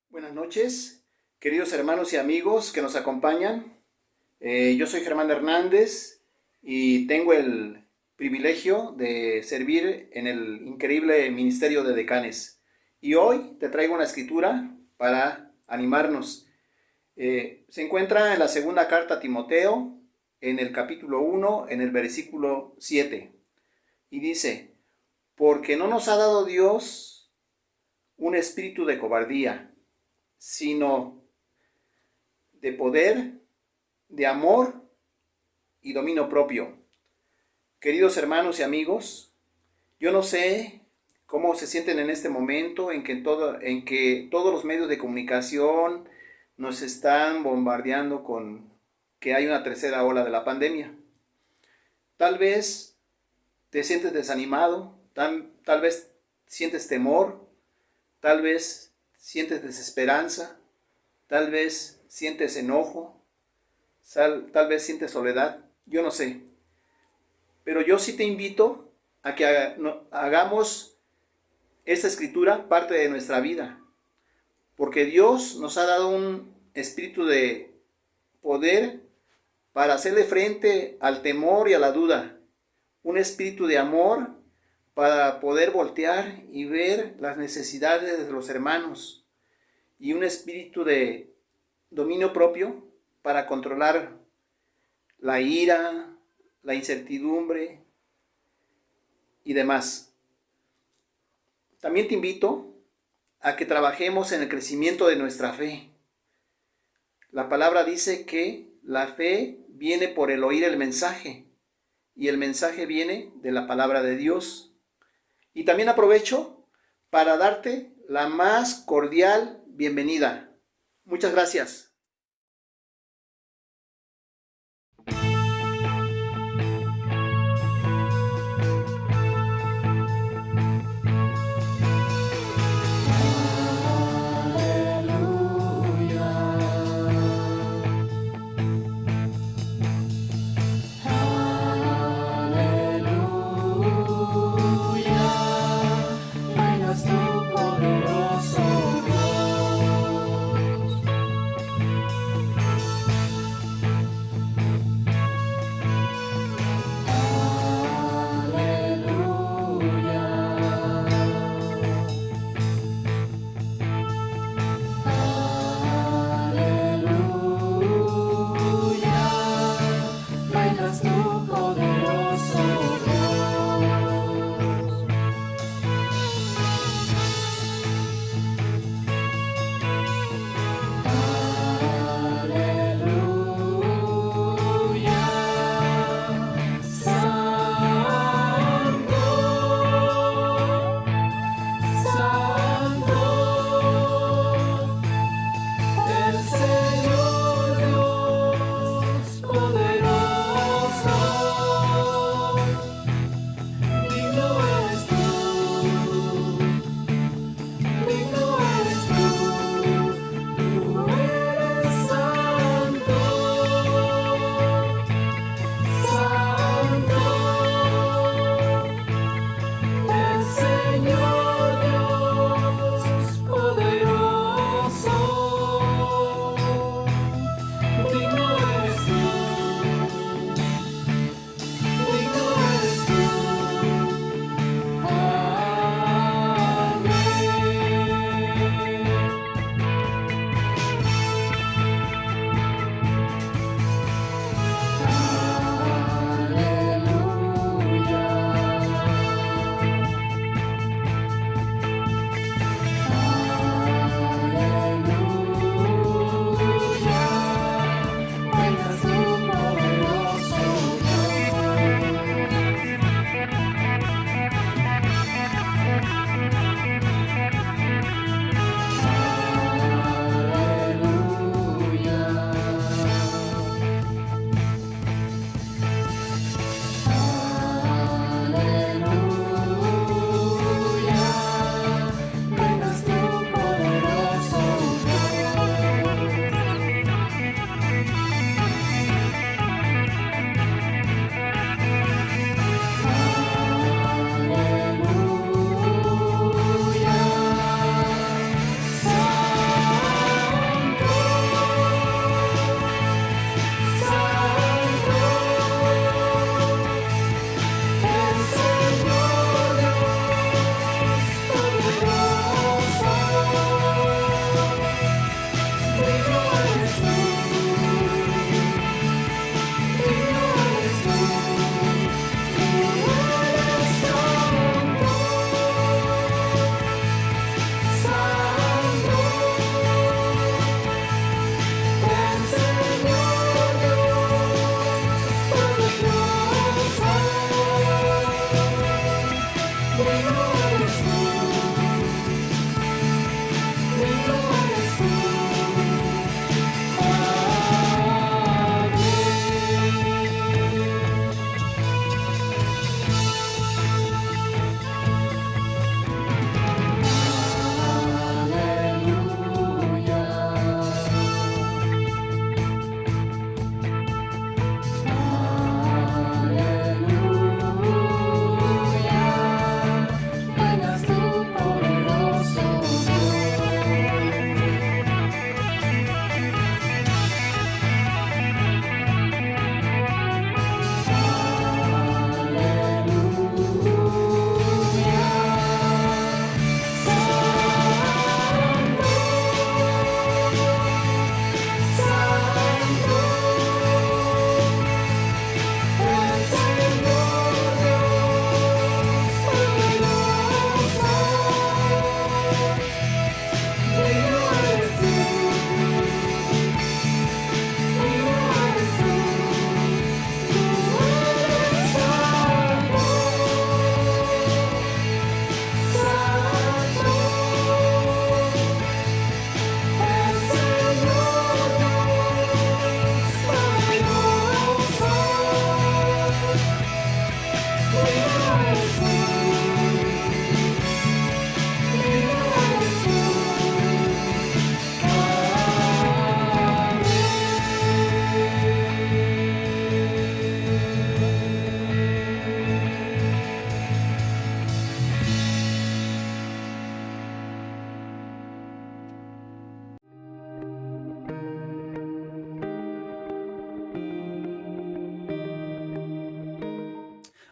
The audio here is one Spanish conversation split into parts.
Buenas noches, queridos hermanos y amigos que nos acompañan. Yo soy Germán Hernández y tengo el privilegio de servir en el increíble ministerio de decanes. Y hoy te traigo una escritura para animarnos. Se encuentra en la segunda carta a Timoteo, en el capítulo 1, en el versículo 7. Y dice: porque no nos ha dado Dios un espíritu de cobardía, sino de poder, de amor y dominio propio. Queridos hermanos y amigos, yo no sé cómo se sienten en este momento en que todos los medios de comunicación nos están bombardeando con que hay una tercera ola de la pandemia. Tal vez te sientes desanimado, tal vez sientes temor, tal vez sientes desesperanza, tal vez sientes enojo, tal vez sientes soledad, yo no sé. Pero yo sí te invito a que hagamos esta escritura parte de nuestra vida, porque Dios nos ha dado un espíritu de poder para hacerle frente al temor y a la duda, un espíritu de amor para poder voltear y ver las necesidades de los hermanos, y un espíritu de dominio propio para controlar la ira, la incertidumbre y demás. También te invito a que trabajemos en el crecimiento de nuestra fe. La palabra dice que la fe viene por el oír el mensaje, y el mensaje viene de la palabra de Dios. Y también aprovecho para darte la más cordial bienvenida. Muchas gracias.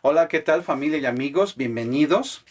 Hola, ¿qué tal familia y amigos? Bienvenidos.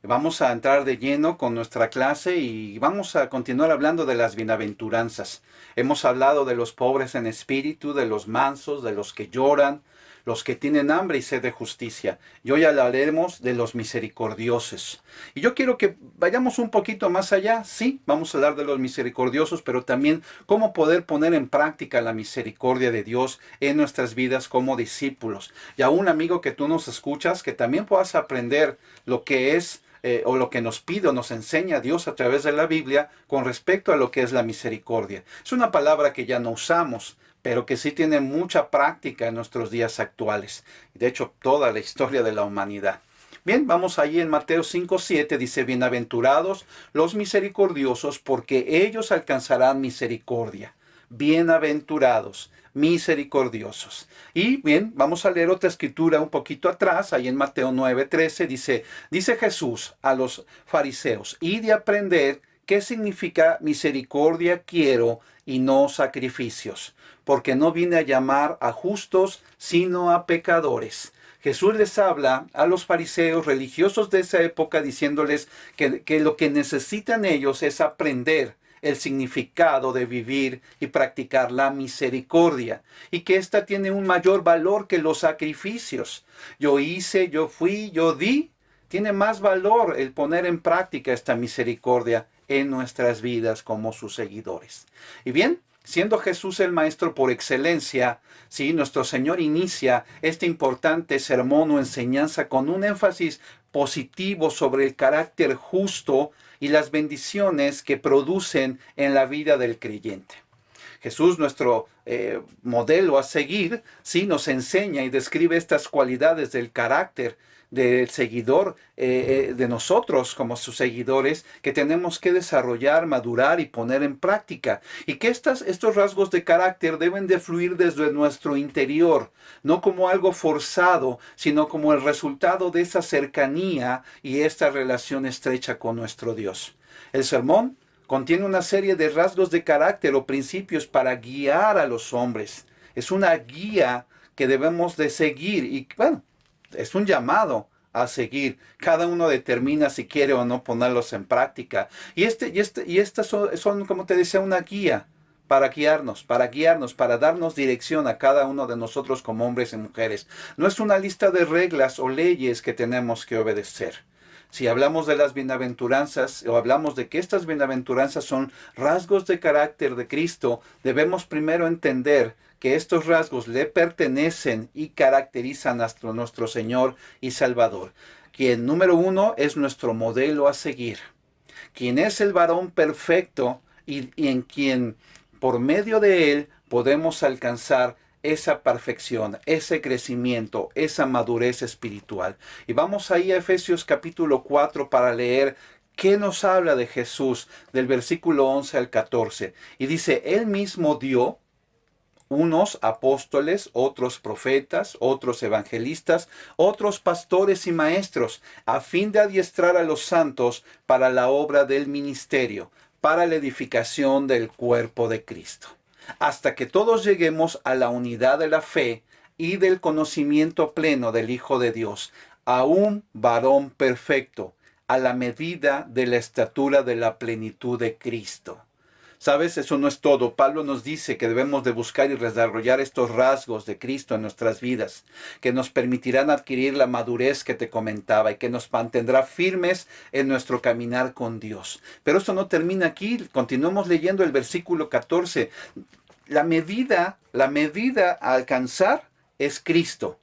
Vamos a entrar de lleno con nuestra clase y vamos a continuar hablando de las bienaventuranzas. Hemos hablado de los pobres en espíritu, de los mansos, de los que lloran, los que tienen hambre y sed de justicia. Y hoy hablaremos de los misericordiosos. Y yo quiero que vayamos un poquito más allá. Sí, vamos a hablar de los misericordiosos, pero también cómo poder poner en práctica la misericordia de Dios en nuestras vidas como discípulos. Y a un amigo que tú nos escuchas, que también puedas aprender lo que es o lo que nos pide o nos enseña Dios a través de la Biblia con respecto a lo que es la misericordia. Es una palabra que ya no usamos, pero que sí tiene mucha práctica en nuestros días actuales. De hecho, toda la historia de la humanidad. Bien, vamos allí en Mateo 5:7, dice, bienaventurados los misericordiosos, porque ellos alcanzarán misericordia. Bienaventurados, misericordiosos. Y bien, vamos a leer otra escritura un poquito atrás, ahí en Mateo 9:13, dice Jesús a los fariseos, id y aprended qué significa misericordia quiero y no sacrificios, porque no vine a llamar a justos, sino a pecadores. Jesús les habla a los fariseos religiosos de esa época diciéndoles que lo que necesitan ellos es aprender el significado de vivir y practicar la misericordia, y que ésta tiene un mayor valor que los sacrificios. Yo hice, yo fui, yo di. Tiene más valor el poner en práctica esta misericordia en nuestras vidas como sus seguidores. Y bien, siendo Jesús el Maestro por excelencia, sí, nuestro Señor inicia este importante sermón o enseñanza con un énfasis positivo sobre el carácter justo y las bendiciones que producen en la vida del creyente. Jesús, nuestro modelo a seguir, sí, nos enseña y describe estas cualidades del carácter del seguidor, de nosotros como sus seguidores, que tenemos que desarrollar, madurar y poner en práctica. Y que estos rasgos de carácter deben de fluir desde nuestro interior, no como algo forzado, sino como el resultado de esa cercanía y esta relación estrecha con nuestro Dios. El sermón contiene una serie de rasgos de carácter o principios para guiar a los hombres. Es una guía que debemos de seguir y, bueno, es un llamado a seguir. Cada uno determina si quiere o no ponerlos en práctica. Y estas son, como te decía, una guía para guiarnos, para darnos dirección a cada uno de nosotros como hombres y mujeres. No es una lista de reglas o leyes que tenemos que obedecer. Si hablamos de las bienaventuranzas o hablamos de que estas bienaventuranzas son rasgos de carácter de Cristo, debemos primero entender que estos rasgos le pertenecen y caracterizan a nuestro Señor y Salvador, quien número uno es nuestro modelo a seguir, quien es el varón perfecto y en quien por medio de él podemos alcanzar esa perfección, ese crecimiento, esa madurez espiritual. Y vamos ahí a Efesios capítulo 4 para leer qué nos habla de Jesús del versículo 11 al 14. Y dice, él mismo dio unos apóstoles, otros profetas, otros evangelistas, otros pastores y maestros, a fin de adiestrar a los santos para la obra del ministerio, para la edificación del cuerpo de Cristo, hasta que todos lleguemos a la unidad de la fe y del conocimiento pleno del Hijo de Dios, a un varón perfecto, a la medida de la estatura de la plenitud de Cristo. ¿Sabes? Eso no es todo. Pablo nos dice que debemos de buscar y desarrollar estos rasgos de Cristo en nuestras vidas, que nos permitirán adquirir la madurez que te comentaba y que nos mantendrá firmes en nuestro caminar con Dios. Pero esto no termina aquí. Continuamos leyendo el versículo 14. La medida a alcanzar es Cristo.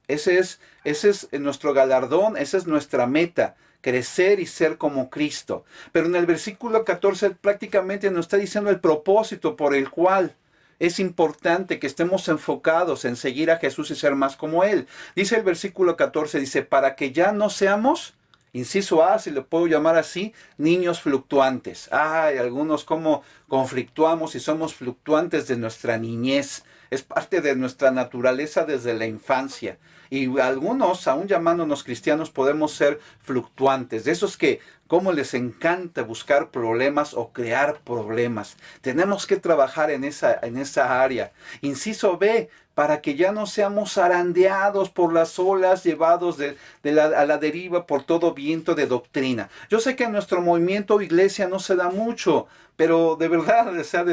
Ese es nuestro galardón, esa es nuestra meta. Crecer y ser como Cristo. Pero en el versículo 14 prácticamente nos está diciendo el propósito por el cual es importante que estemos enfocados en seguir a Jesús y ser más como Él. Dice el versículo 14, dice, para que ya no seamos, inciso A, si le puedo llamar así, niños fluctuantes. Ay, algunos como conflictuamos y somos fluctuantes de nuestra niñez. Es parte de nuestra naturaleza desde la infancia. Y algunos, aún llamándonos cristianos, podemos ser fluctuantes. De esos que, como les encanta buscar problemas o crear problemas. Tenemos que trabajar en esa área. Inciso B, para que ya no seamos zarandeados por las olas, llevados a la deriva por todo viento de doctrina. Yo sé que en nuestro movimiento iglesia no se da mucho, pero de verdad, o sea,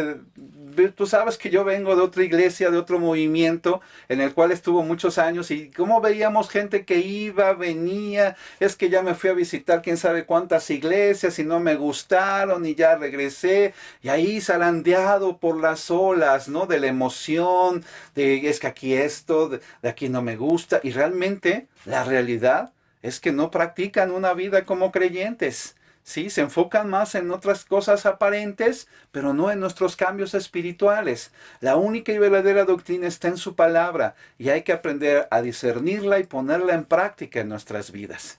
tú sabes que yo vengo de otra iglesia, de otro movimiento, en el cual estuvo muchos años, y cómo veíamos gente que iba, venía, es que ya me fui a visitar quién sabe cuántas iglesias y no me gustaron y ya regresé, y ahí zarandeado por las olas, ¿no? De la emoción, de es que aquí esto, de aquí no me gusta, y realmente la realidad es que no practican una vida como creyentes. Sí, se enfocan más en otras cosas aparentes, pero no en nuestros cambios espirituales. La única y verdadera doctrina está en su palabra y hay que aprender a discernirla y ponerla en práctica en nuestras vidas.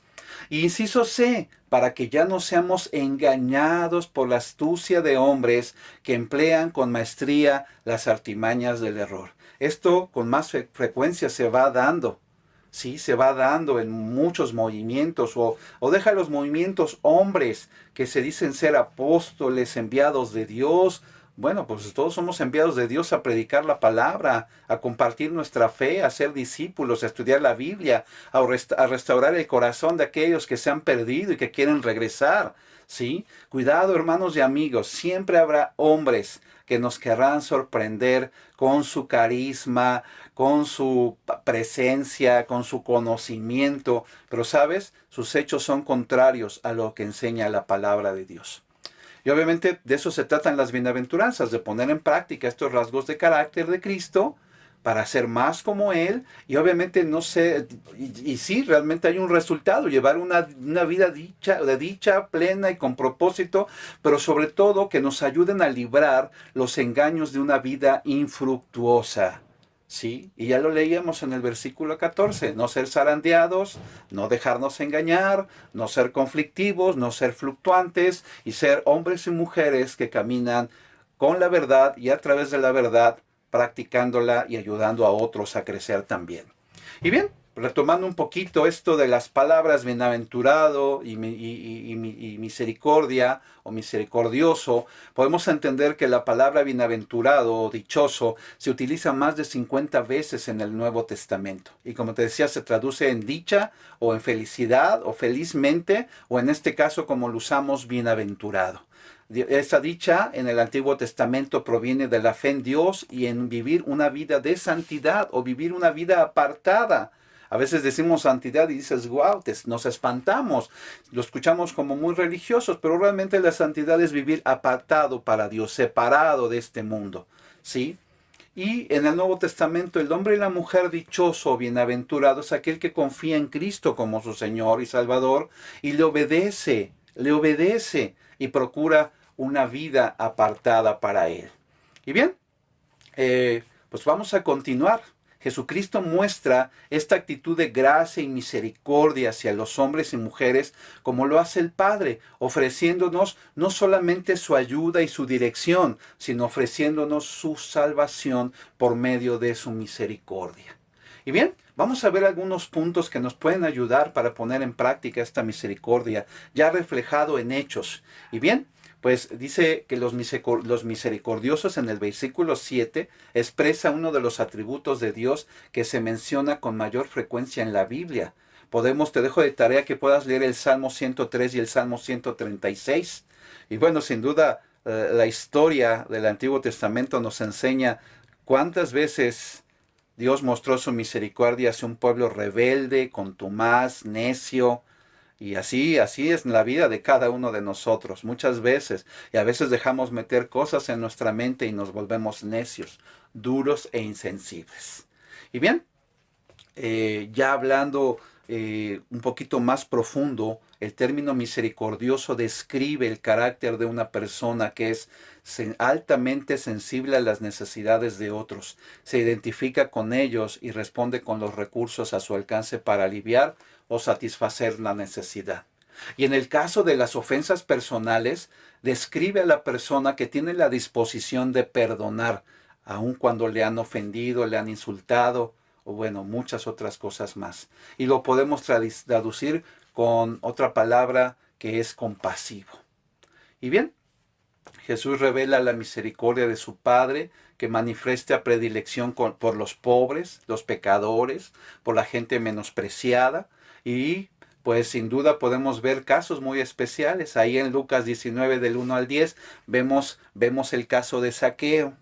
Y inciso C, para que ya no seamos engañados por la astucia de hombres que emplean con maestría las artimañas del error. Esto con más frecuencia se va dando. Sí, se va dando en muchos movimientos o deja los movimientos hombres que se dicen ser apóstoles, enviados de Dios. Bueno, pues todos somos enviados de Dios a predicar la palabra, a compartir nuestra fe, a ser discípulos, a estudiar la Biblia, a restaurar el corazón de aquellos que se han perdido y que quieren regresar. ¿Sí? Cuidado, hermanos y amigos, siempre habrá hombres que nos querrán sorprender con su carisma, con su presencia, con su conocimiento, pero sabes, sus hechos son contrarios a lo que enseña la palabra de Dios. Y obviamente de eso se tratan las bienaventuranzas, de poner en práctica estos rasgos de carácter de Cristo para ser más como Él, y obviamente no sé, y sí, realmente hay un resultado, llevar una vida de dicha plena y con propósito, pero sobre todo que nos ayuden a librar los engaños de una vida infructuosa. Sí, y ya lo leíamos en el versículo 14, no ser zarandeados, no dejarnos engañar, no ser conflictivos, no ser fluctuantes y ser hombres y mujeres que caminan con la verdad y a través de la verdad, practicándola y ayudando a otros a crecer también. Y bien, retomando un poquito esto de las palabras bienaventurado y misericordia o misericordioso, podemos entender que la palabra bienaventurado o dichoso se utiliza más de 50 veces en el Nuevo Testamento. Y como te decía, se traduce en dicha o en felicidad o felizmente, o en este caso como lo usamos bienaventurado. Esa dicha en el Antiguo Testamento proviene de la fe en Dios y en vivir una vida de santidad o vivir una vida apartada. A veces decimos santidad y dices, wow, nos espantamos, lo escuchamos como muy religiosos, pero realmente la santidad es vivir apartado para Dios, separado de este mundo, ¿sí? Y en el Nuevo Testamento el hombre y la mujer dichoso, bienaventurado, es aquel que confía en Cristo como su Señor y Salvador y le obedece y procura una vida apartada para Él. Y bien, pues vamos a continuar. Jesucristo muestra esta actitud de gracia y misericordia hacia los hombres y mujeres como lo hace el Padre, ofreciéndonos no solamente su ayuda y su dirección, sino ofreciéndonos su salvación por medio de su misericordia. Y bien, vamos a ver algunos puntos que nos pueden ayudar para poner en práctica esta misericordia, ya reflejado en hechos. Y bien, pues dice que los misericordiosos en el versículo 7 expresa uno de los atributos de Dios que se menciona con mayor frecuencia en la Biblia. Te dejo de tarea que puedas leer el Salmo 103 y el Salmo 136. Y bueno, sin duda, la historia del Antiguo Testamento nos enseña cuántas veces Dios mostró su misericordia hacia un pueblo rebelde, contumaz, necio. Y así es la vida de cada uno de nosotros, muchas veces. Y a veces dejamos meter cosas en nuestra mente y nos volvemos necios, duros e insensibles. Y bien, ya hablando un poquito más profundo, el término misericordioso describe el carácter de una persona que es altamente sensible a las necesidades de otros, se identifica con ellos y responde con los recursos a su alcance para aliviar o satisfacer la necesidad. Y en el caso de las ofensas personales, describe a la persona que tiene la disposición de perdonar, aun cuando le han ofendido, le han insultado, o bueno, muchas otras cosas más. Y lo podemos traducir con otra palabra que es compasivo. Y bien, Jesús revela la misericordia de su Padre, que manifiesta predilección por los pobres, los pecadores, por la gente menospreciada. Y pues sin duda podemos ver casos muy especiales. Ahí en Lucas 19 del 1 al 10 vemos el caso de Zaqueo.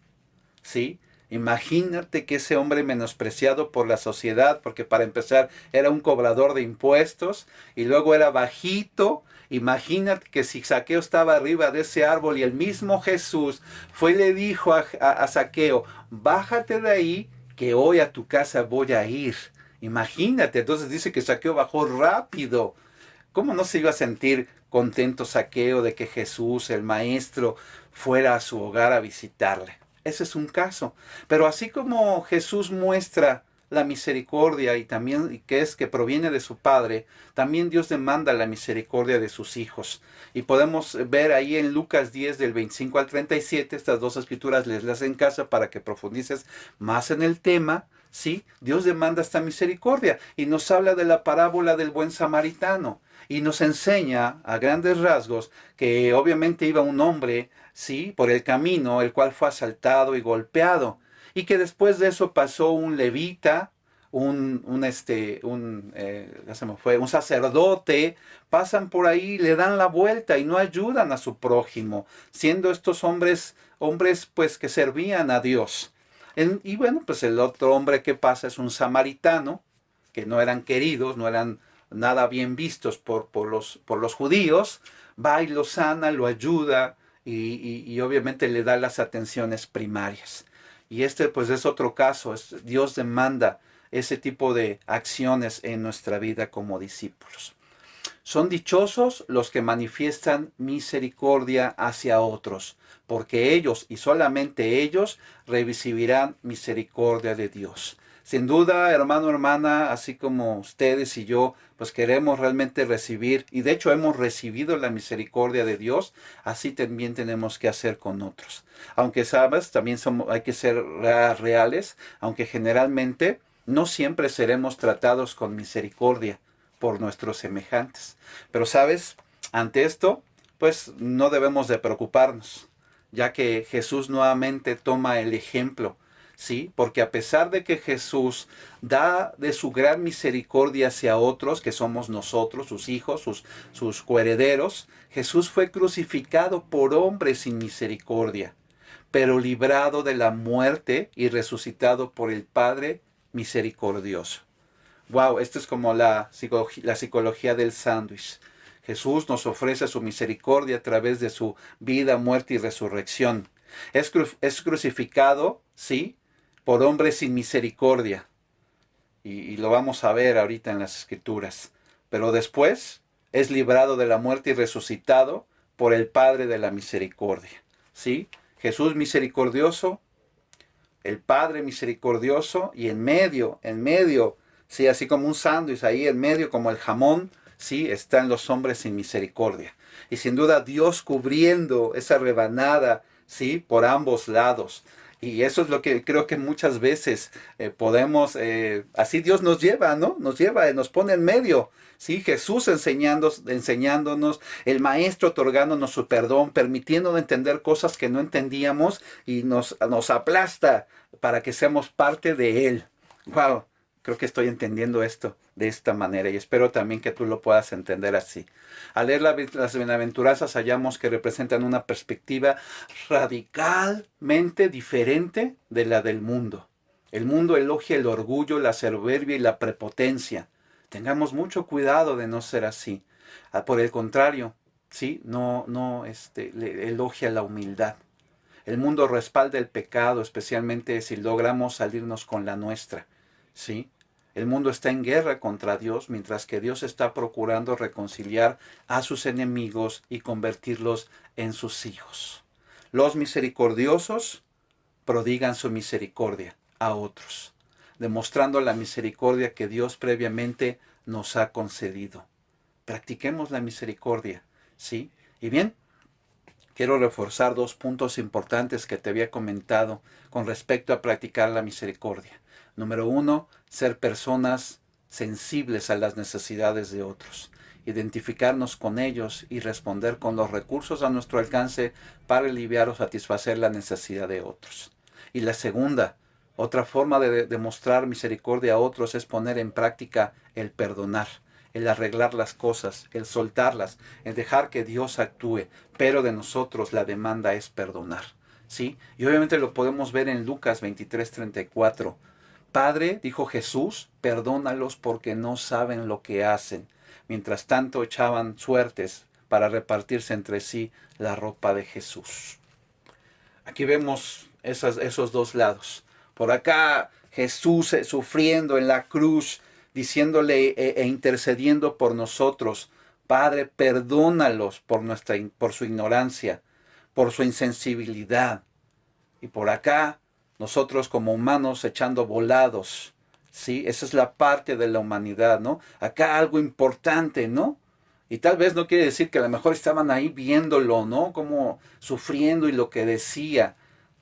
¿Sí? Imagínate que ese hombre menospreciado por la sociedad, porque para empezar era un cobrador de impuestos y luego era bajito. Imagínate que si Zaqueo estaba arriba de ese árbol y el mismo Jesús fue y le dijo a Zaqueo, bájate de ahí que hoy a tu casa voy a ir. Imagínate, entonces dice que Zaqueo bajó rápido. ¿Cómo no se iba a sentir contento Zaqueo de que Jesús, el Maestro, fuera a su hogar a visitarle? Ese es un caso. Pero así como Jesús muestra la misericordia y también que proviene de su Padre, también Dios demanda la misericordia de sus hijos. Y podemos ver ahí en Lucas 10 del 25 al 37, estas dos escrituras les las en casa para que profundices más en el tema. Sí, Dios demanda esta misericordia y nos habla de la parábola del buen samaritano y nos enseña a grandes rasgos que obviamente iba un hombre, sí, por el camino, el cual fue asaltado y golpeado, y que después de eso pasó un levita, un sacerdote, pasan por ahí, le dan la vuelta y no ayudan a su prójimo, siendo estos hombres pues que servían a Dios. Y bueno, pues el otro hombre que pasa es un samaritano, que no eran queridos, no eran nada bien vistos por los judíos, va y lo sana, lo ayuda y obviamente le da las atenciones primarias. Y este pues es otro caso, Dios demanda ese tipo de acciones en nuestra vida como discípulos. Son dichosos los que manifiestan misericordia hacia otros, porque ellos y solamente ellos recibirán misericordia de Dios. Sin duda, hermano, hermana, así como ustedes y yo, pues queremos realmente recibir, y de hecho hemos recibido la misericordia de Dios, así también tenemos que hacer con otros. Aunque sabes, también hay que ser reales, aunque generalmente no siempre seremos tratados con misericordia por nuestros semejantes. Pero sabes, ante esto, pues no debemos de preocuparnos, ya que Jesús nuevamente toma el ejemplo, ¿sí? Porque a pesar de que Jesús da de su gran misericordia hacia otros, que somos nosotros, sus hijos, sus coherederos, Jesús fue crucificado por hombres sin misericordia, pero librado de la muerte y resucitado por el Padre misericordioso. Wow, esto es como la psicología del sándwich. Jesús nos ofrece su misericordia a través de su vida, muerte y resurrección. Es crucificado, sí, por hombres sin misericordia. Y lo vamos a ver ahorita en las escrituras. Pero después es librado de la muerte y resucitado por el Padre de la misericordia. ¿Sí? Jesús misericordioso, el Padre misericordioso y en medio, sí, así como un sándwich ahí en medio, como el jamón, sí, están los hombres sin misericordia. Y sin duda Dios cubriendo esa rebanada, sí, por ambos lados. Y eso es lo que creo que muchas veces podemos, así Dios nos lleva, ¿no? Nos lleva, nos pone en medio. Sí, Jesús enseñándonos, el Maestro otorgándonos su perdón, permitiéndonos entender cosas que no entendíamos y nos aplasta para que seamos parte de Él. Wow, creo que estoy entendiendo esto de esta manera y espero también que tú lo puedas entender así. Al leer las bienaventuranzas hallamos que representan una perspectiva radicalmente diferente de la del mundo. El mundo elogia el orgullo, la soberbia y la prepotencia. Tengamos mucho cuidado de no ser así. Por el contrario, sí, le elogia la humildad. El mundo respalda el pecado, especialmente si logramos salirnos con la nuestra, ¿sí? El mundo está en guerra contra Dios, mientras que Dios está procurando reconciliar a sus enemigos y convertirlos en sus hijos. Los misericordiosos prodigan su misericordia a otros, demostrando la misericordia que Dios previamente nos ha concedido. Practiquemos la misericordia, ¿sí? Y bien, quiero reforzar 2 puntos importantes que te había comentado con respecto a practicar la misericordia. Número 1, ser personas sensibles a las necesidades de otros. Identificarnos con ellos y responder con los recursos a nuestro alcance para aliviar o satisfacer la necesidad de otros. Y la segunda, otra forma de demostrar misericordia a otros es poner en práctica el perdonar, el arreglar las cosas, el soltarlas, el dejar que Dios actúe, pero de nosotros la demanda es perdonar, ¿sí? Y obviamente lo podemos ver en Lucas 23:34. Padre, dijo Jesús, perdónalos porque no saben lo que hacen. Mientras tanto echaban suertes para repartirse entre sí la ropa de Jesús. Aquí vemos esos 2 lados. Por acá Jesús sufriendo en la cruz, diciéndole e intercediendo por nosotros. Padre, perdónalos por su ignorancia, por su insensibilidad. Y por acá, nosotros como humanos echando volados, ¿sí? Esa es la parte de la humanidad, ¿no? Acá algo importante, ¿no? Y tal vez no quiere decir que a lo mejor estaban ahí viéndolo, ¿no? Como sufriendo y lo que decía,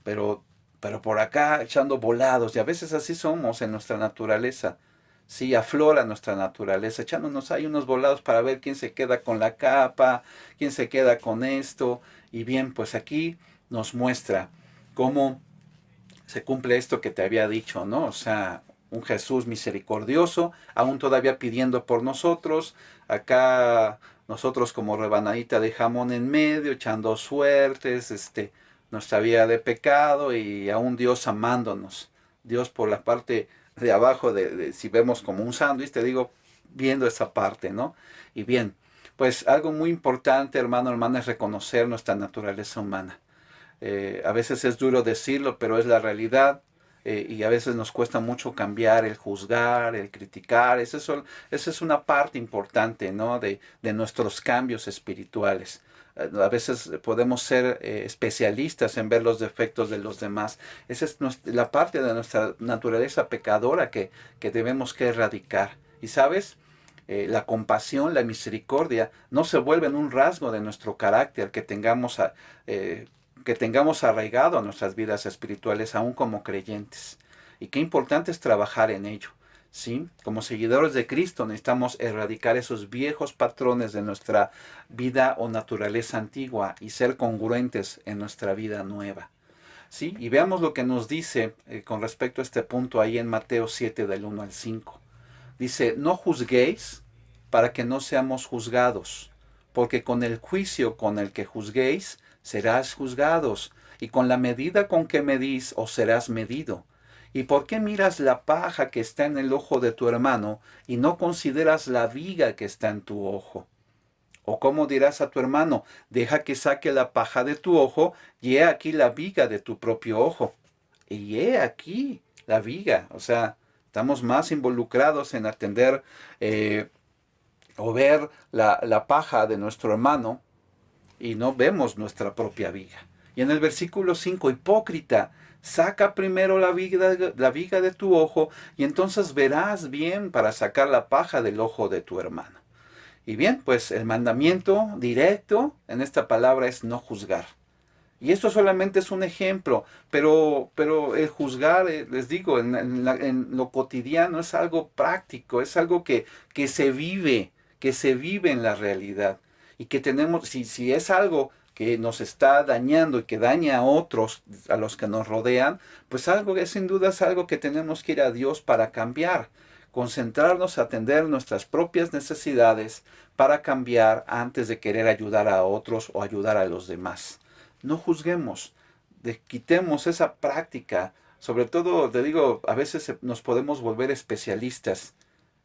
pero, pero por acá echando volados. Y a veces así somos en nuestra naturaleza. Sí, aflora nuestra naturaleza, echándonos ahí unos volados para ver quién se queda con la capa, quién se queda con esto. Y bien, pues aquí nos muestra cómo se cumple esto que te había dicho, ¿no? O sea, un Jesús misericordioso, aún todavía pidiendo por nosotros. Acá nosotros como rebanadita de jamón en medio, echando suertes, nuestra vida de pecado y aún Dios amándonos. Dios por la parte de abajo, si vemos como un sándwich, te digo, viendo esa parte, ¿no? Y bien, pues algo muy importante, hermano, hermana, es reconocer nuestra naturaleza humana. A veces es duro decirlo, pero es la realidad. Y a veces nos cuesta mucho cambiar el juzgar, el criticar. Esa es una parte importante, ¿no? de nuestros cambios espirituales. A veces podemos ser especialistas en ver los defectos de los demás. Esa es la parte de nuestra naturaleza pecadora que debemos que erradicar. Y sabes, la compasión, la misericordia, no se vuelven un rasgo de nuestro carácter que tengamos arraigado a nuestras vidas espirituales aún como creyentes. Y qué importante es trabajar en ello. ¿Sí? Como seguidores de Cristo necesitamos erradicar esos viejos patrones de nuestra vida o naturaleza antigua y ser congruentes en nuestra vida nueva. ¿Sí? Y veamos lo que nos dice con respecto a este punto ahí en Mateo 7 del 1 al 5. Dice, no juzguéis para que no seamos juzgados, porque con el juicio con el que juzguéis, serás juzgados, y con la medida con que medís, os serás medido. ¿Y por qué miras la paja que está en el ojo de tu hermano, y no consideras la viga que está en tu ojo? ¿O cómo dirás a tu hermano, deja que saque la paja de tu ojo, y he aquí la viga de tu propio ojo? Y he aquí la viga, o sea, estamos más involucrados en atender o ver la paja de nuestro hermano, y no vemos nuestra propia viga. Y en el versículo 5, hipócrita, saca primero la viga de tu ojo, y entonces verás bien para sacar la paja del ojo de tu hermano. Y bien, pues el mandamiento directo en esta palabra es no juzgar. Y esto solamente es un ejemplo, pero el juzgar, les digo, en lo cotidiano es algo práctico, es algo que se vive en la realidad. Y que tenemos, si es algo que nos está dañando y que daña a otros, a los que nos rodean, pues algo que sin duda es algo que tenemos que ir a Dios para cambiar. Concentrarnos, atender nuestras propias necesidades para cambiar antes de querer ayudar a otros o ayudar a los demás. No juzguemos, quitemos esa práctica. Sobre todo, te digo, a veces nos podemos volver especialistas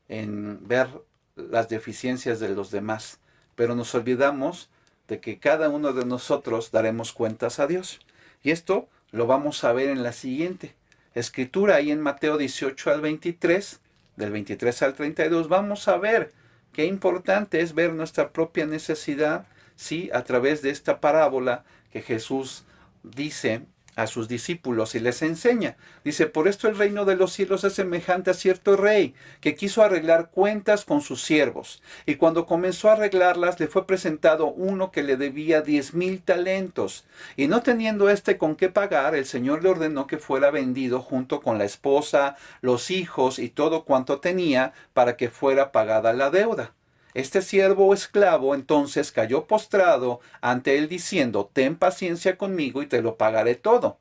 en ver las deficiencias de los demás, pero nos olvidamos de que cada uno de nosotros daremos cuentas a Dios. Y esto lo vamos a ver en la siguiente escritura, ahí en Mateo 18 al 23, del 23 al 32, vamos a ver qué importante es ver nuestra propia necesidad, ¿sí? A través de esta parábola que Jesús dice a sus discípulos y les enseña. Dice, por esto el reino de los cielos es semejante a cierto rey que quiso arreglar cuentas con sus siervos. Y cuando comenzó a arreglarlas, le fue presentado uno que le debía 10,000 talentos. Y no teniendo éste con qué pagar, el Señor le ordenó que fuera vendido junto con la esposa, los hijos y todo cuanto tenía para que fuera pagada la deuda. Este siervo o esclavo entonces cayó postrado ante él diciendo, ten paciencia conmigo y te lo pagaré todo.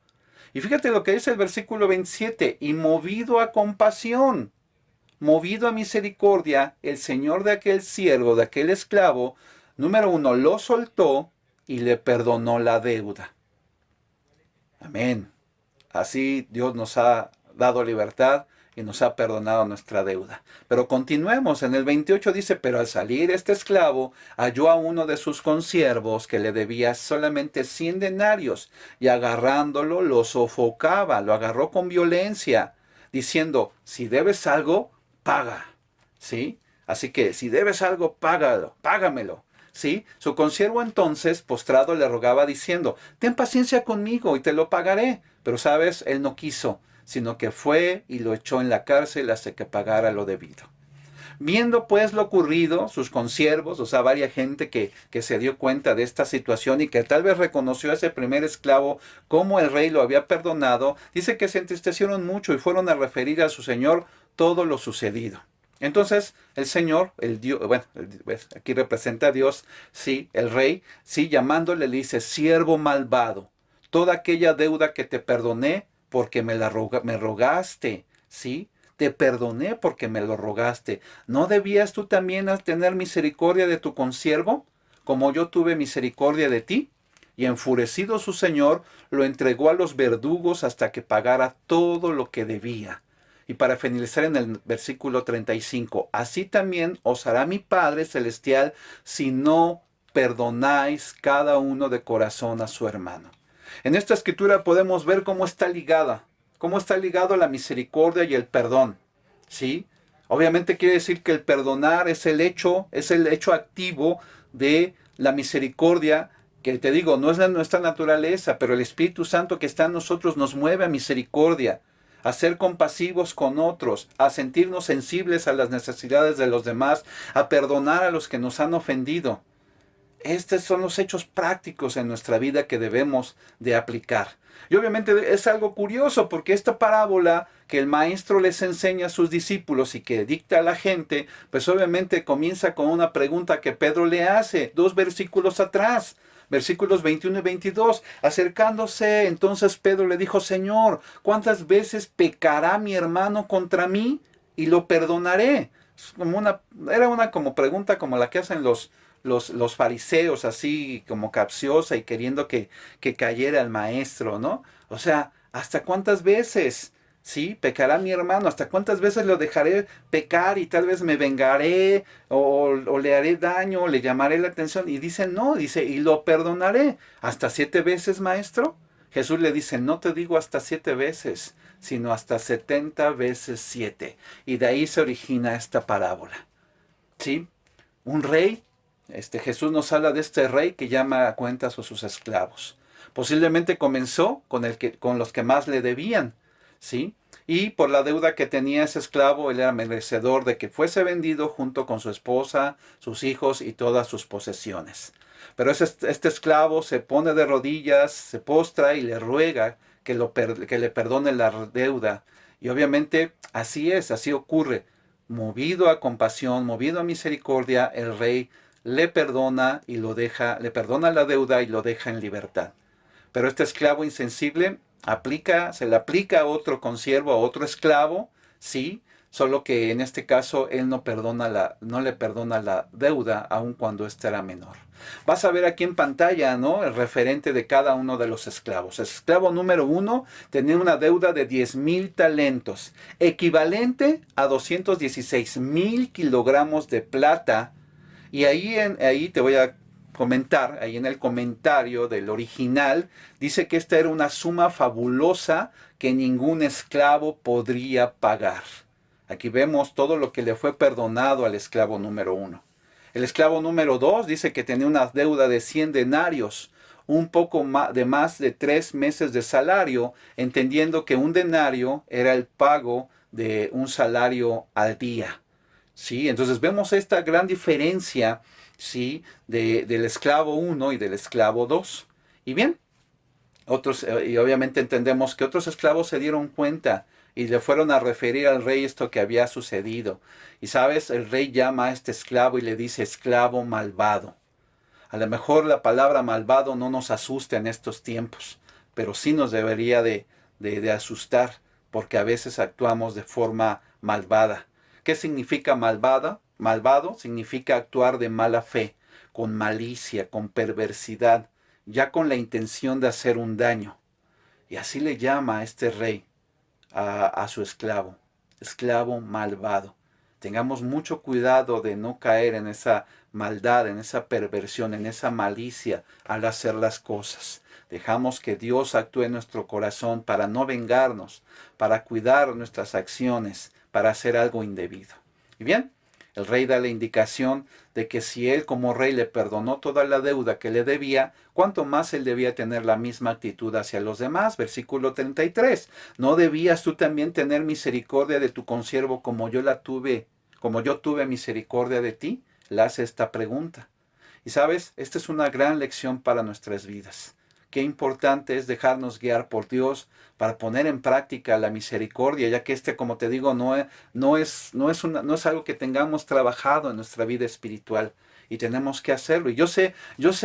Y fíjate lo que dice el versículo 27, y movido a compasión, movido a misericordia, el señor de aquel siervo, de aquel esclavo, número uno, lo soltó y le perdonó la deuda. Amén. Así Dios nos ha dado libertad y nos ha perdonado nuestra deuda. Pero continuemos, en el 28 dice, pero al salir este esclavo halló a uno de sus consiervos que le debía solamente 100 denarios y agarrándolo lo sofocaba, lo agarró con violencia, diciendo, si debes algo, paga. ¿Sí? Así que si debes algo, págalo, págamelo. ¿Sí? Su consiervo entonces, postrado, le rogaba diciendo, ten paciencia conmigo y te lo pagaré. Pero sabes, él no quiso, sino que fue y lo echó en la cárcel hasta que pagara lo debido. Viendo pues lo ocurrido, sus consiervos, o sea, varias gente que se dio cuenta de esta situación y que tal vez reconoció a ese primer esclavo como el rey lo había perdonado, dice que se entristecieron mucho y fueron a referir a su señor todo lo sucedido. Entonces el Señor, el Dios, bueno, aquí representa a Dios, sí, el rey, sí, llamándole le dice, siervo malvado, toda aquella deuda que te perdoné porque me rogaste, sí, te perdoné porque me lo rogaste. ¿No debías tú también tener misericordia de tu consiervo, como yo tuve misericordia de ti? Y enfurecido su señor, lo entregó a los verdugos hasta que pagara todo lo que debía. Y para finalizar en el versículo 35, así también os hará mi Padre Celestial si no perdonáis cada uno de corazón a su hermano. En esta escritura podemos ver cómo está ligado la misericordia y el perdón, ¿sí? Obviamente quiere decir que el perdonar es el hecho activo de la misericordia, que te digo, no es nuestra naturaleza, pero el Espíritu Santo que está en nosotros nos mueve a misericordia, a ser compasivos con otros, a sentirnos sensibles a las necesidades de los demás, a perdonar a los que nos han ofendido. Estos son los hechos prácticos en nuestra vida que debemos de aplicar. Y obviamente es algo curioso porque esta parábola que el maestro les enseña a sus discípulos y que dicta a la gente, pues obviamente comienza con una pregunta que Pedro le hace 2 versículos atrás. Versículos 21 y 22. Acercándose, entonces Pedro le dijo, Señor, ¿cuántas veces pecará mi hermano contra mí y lo perdonaré? Era una como pregunta como la que hacen los fariseos, así como capciosa y queriendo que cayera el maestro, ¿no? O sea, ¿hasta cuántas veces? ¿Sí? Pecará mi hermano, ¿hasta cuántas veces lo dejaré pecar y tal vez me vengaré o le haré daño, o le llamaré la atención? Y dice, no, dice, y lo perdonaré. ¿Hasta 7 veces, maestro? Jesús le dice, no te digo hasta 7 veces, sino hasta 70 veces 7. Y de ahí se origina esta parábola. ¿Sí? Un rey, Jesús nos habla de este rey que llama a cuentas a sus esclavos. Posiblemente comenzó con los que más le debían, ¿sí? Y por la deuda que tenía ese esclavo, él era merecedor de que fuese vendido junto con su esposa, sus hijos y todas sus posesiones. Pero este esclavo se pone de rodillas, se postra y le ruega que le perdone la deuda. Y obviamente así ocurre. Movido a compasión, movido a misericordia, el rey le perdona le perdona la deuda y lo deja en libertad. Pero este esclavo insensible se le aplica a otro consiervo, a otro esclavo, sí, solo que en este caso él no le perdona la deuda, aun cuando éste era menor. Vas a ver aquí en pantalla, ¿no?, el referente de cada uno de los esclavos. El esclavo número 1 tenía una deuda de 10,000 talentos, equivalente a 216,000 kilogramos de plata. Y ahí te voy a comentar, ahí en el comentario del original, dice que esta era una suma fabulosa que ningún esclavo podría pagar. Aquí vemos todo lo que le fue perdonado al esclavo número 1. El esclavo número 2 dice que tenía una deuda de 100 denarios, un poco más de 3 meses de salario, entendiendo que un denario era el pago de un salario al día. ¿Sí? Entonces vemos esta gran diferencia, ¿sí? Del esclavo 1 y del esclavo 2. Y bien, y obviamente entendemos que otros esclavos se dieron cuenta y le fueron a referir al rey esto que había sucedido. Y sabes, el rey llama a este esclavo y le dice esclavo malvado. A lo mejor la palabra malvado no nos asusta en estos tiempos, pero sí nos debería de asustar, porque a veces actuamos de forma malvada. ¿Qué significa malvada? Malvado significa actuar de mala fe, con malicia, con perversidad, ya con la intención de hacer un daño. Y así le llama a este rey a su esclavo, esclavo malvado. Tengamos mucho cuidado de no caer en esa maldad, en esa perversión, en esa malicia al hacer las cosas. Dejamos que Dios actúe en nuestro corazón para no vengarnos, para cuidar nuestras acciones, para hacer algo indebido. Y bien, el rey da la indicación de que si él como rey le perdonó toda la deuda que le debía, cuánto más él debía tener la misma actitud hacia los demás. Versículo 33. ¿No debías tú también tener misericordia de tu consiervo como yo tuve misericordia de ti? Le hace esta pregunta. Y sabes, esta es una gran lección para nuestras vidas. Qué importante es dejarnos guiar por Dios para poner en práctica la misericordia, ya que como te digo, no es algo que tengamos trabajado en nuestra vida espiritual y tenemos que hacerlo. Y yo sé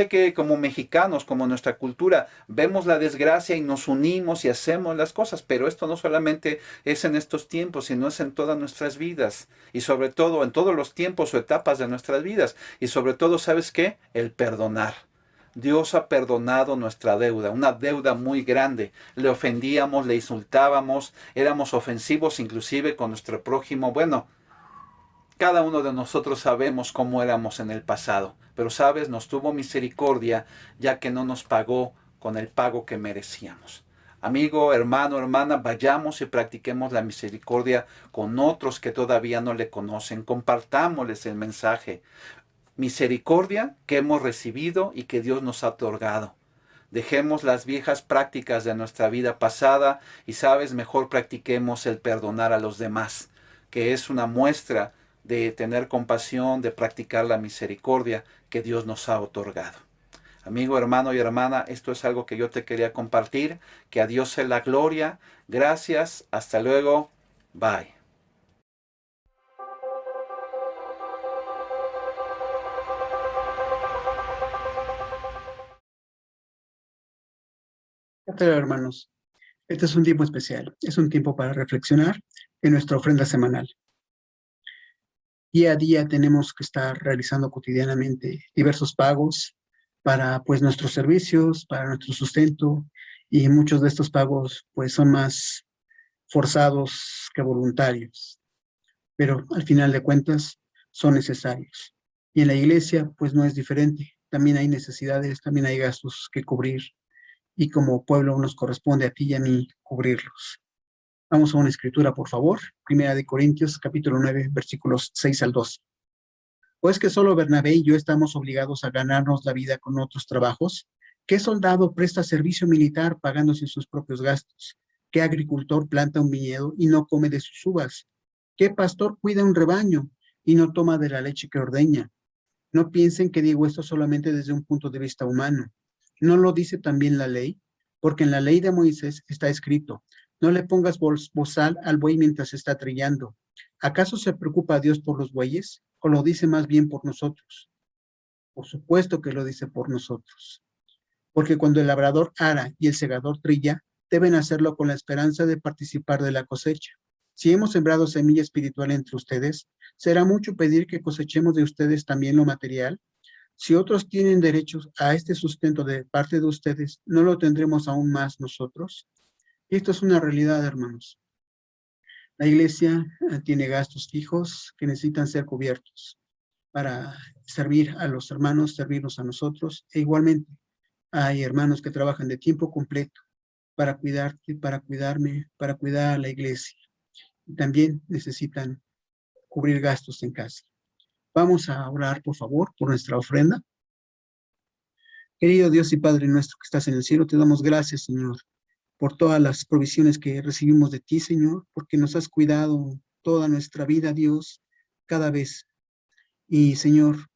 que como mexicanos, como nuestra cultura, vemos la desgracia y nos unimos y hacemos las cosas, pero esto no solamente es en estos tiempos, sino es en todas nuestras vidas y sobre todo en todos los tiempos o etapas de nuestras vidas. Y sobre todo, ¿sabes qué? El perdonar. Dios ha perdonado nuestra deuda, una deuda muy grande. Le ofendíamos, le insultábamos, éramos ofensivos inclusive con nuestro prójimo. Bueno, cada uno de nosotros sabemos cómo éramos en el pasado, pero sabes, nos tuvo misericordia ya que no nos pagó con el pago que merecíamos. Amigo, hermano, hermana, vayamos y practiquemos la misericordia con otros que todavía no le conocen. Compartámosles el mensaje. Misericordia que hemos recibido y que Dios nos ha otorgado. Dejemos las viejas prácticas de nuestra vida pasada y sabes, mejor practiquemos el perdonar a los demás, que es una muestra de tener compasión, de practicar la misericordia que Dios nos ha otorgado. Amigo, hermano y hermana, esto es algo que yo te quería compartir. Que a Dios sea la gloria. Gracias. Hasta luego. Bye. ¿Qué tal, hermanos? Este es un tiempo especial, es un tiempo para reflexionar en nuestra ofrenda semanal. Día a día tenemos que estar realizando cotidianamente diversos pagos para pues nuestros servicios, para nuestro sustento, y muchos de estos pagos pues son más forzados que voluntarios, pero al final de cuentas son necesarios. Y en la iglesia pues no es diferente, también hay necesidades, también hay gastos que cubrir, y como pueblo nos corresponde a ti y a mí cubrirlos. Vamos a una escritura, por favor. Primera de Corintios, capítulo 9, versículos 6 al 12. ¿O es que solo Bernabé y yo estamos obligados a ganarnos la vida con otros trabajos? ¿Qué soldado presta servicio militar pagándose sus propios gastos? ¿Qué agricultor planta un viñedo y no come de sus uvas? ¿Qué pastor cuida un rebaño y no toma de la leche que ordeña? No piensen que digo esto solamente desde un punto de vista humano. ¿No lo dice también la ley? Porque en la ley de Moisés está escrito: no le pongas bozal al buey mientras está trillando. ¿Acaso se preocupa Dios por los bueyes? ¿O lo dice más bien por nosotros? Por supuesto que lo dice por nosotros. Porque cuando el labrador ara y el segador trilla, deben hacerlo con la esperanza de participar de la cosecha. Si hemos sembrado semilla espiritual entre ustedes, ¿será mucho pedir que cosechemos de ustedes también lo material? Si otros tienen derechos a este sustento de parte de ustedes, ¿no lo tendremos aún más nosotros? Y esto es una realidad, hermanos. La iglesia tiene gastos fijos que necesitan ser cubiertos para servir a los hermanos, servirnos a nosotros, e igualmente hay hermanos que trabajan de tiempo completo para cuidarte, para cuidarme, para cuidar a la iglesia. también necesitan cubrir gastos en casa. Vamos a orar, por favor, por nuestra ofrenda. Querido Dios y Padre nuestro que estás en el cielo, te damos gracias, Señor, por todas las provisiones que recibimos de ti, Señor, porque nos has cuidado toda nuestra vida, Dios, cada vez. Y, Señor,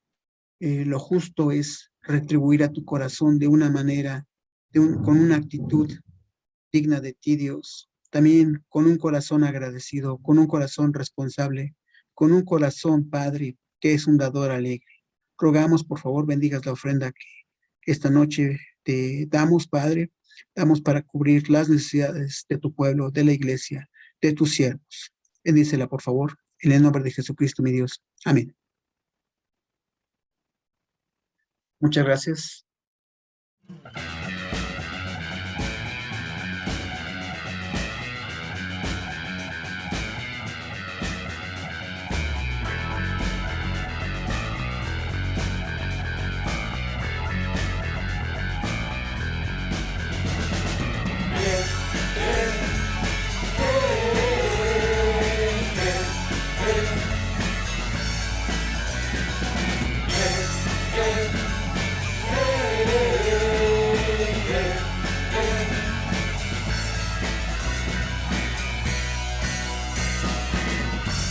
lo justo es retribuir a tu corazón de una manera, con una actitud digna de ti, Dios. También con un corazón agradecido, con un corazón responsable, con un corazón, Padre, que es un dador alegre. Rogamos, por favor, bendigas la ofrenda que esta noche te damos, Padre. Damos para cubrir las necesidades de tu pueblo, de la iglesia, de tus siervos. Bendícela, por favor, en el nombre de Jesucristo, mi Dios. Amén. Muchas gracias.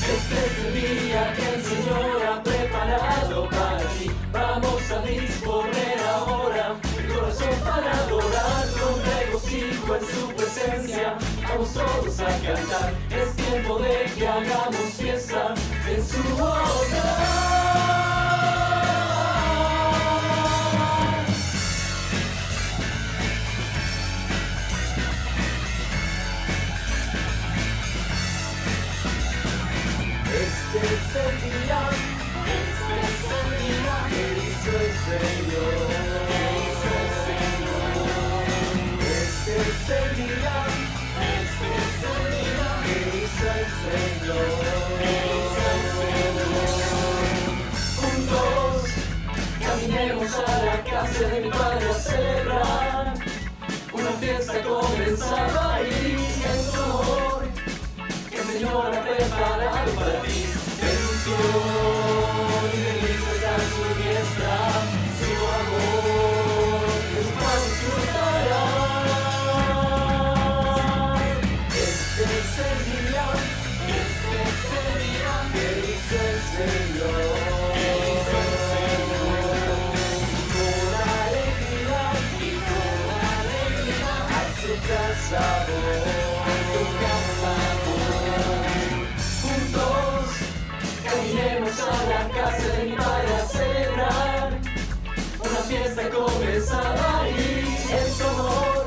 Este es el día que el Señor ha preparado para ti. Vamos a disponer ahora el corazón para adorar con regocijo en su presencia. Vamos todos a cantar, es tiempo de que hagamos fiesta en su hogar. Este es el día que hizo el Señor. Este es el día que hizo el Señor. Juntos caminemos a la casa de mi Padre a celebrar. Una fiesta comenzaba ahí en su amor. Que el Señor ha preparado para ti. Bendición y delicia está su diestra, su amor es para disfrutar. Este es el día que hizo el Señor. Con alegría a su casa caminemos a la casa de mi Padre a celebrar. Una fiesta comenzaba ahí en su amor,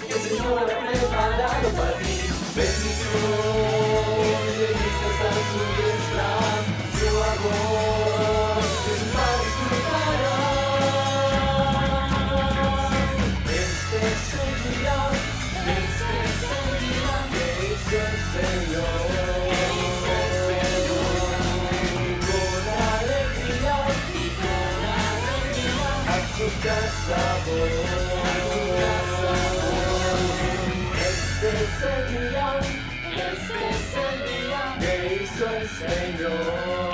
que el Señor ha preparado para ti. Bendición y delicia está su diestra, su amor es para disfrutar. Este es el día que hizo el Señor. Su casa voy. Este es el día que hizo el Señor.